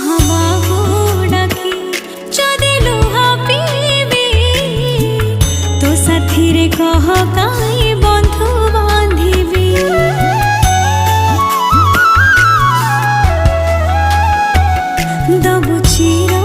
ମହାବାହୁ ଡାକି ଯଦି ଲୁହା ପିଇବି ତୋ ସାଥିରେ କହ କାହିଁ ବନ୍ଧୁ ବାନ୍ଧିବି। ଦବୁ ଚିର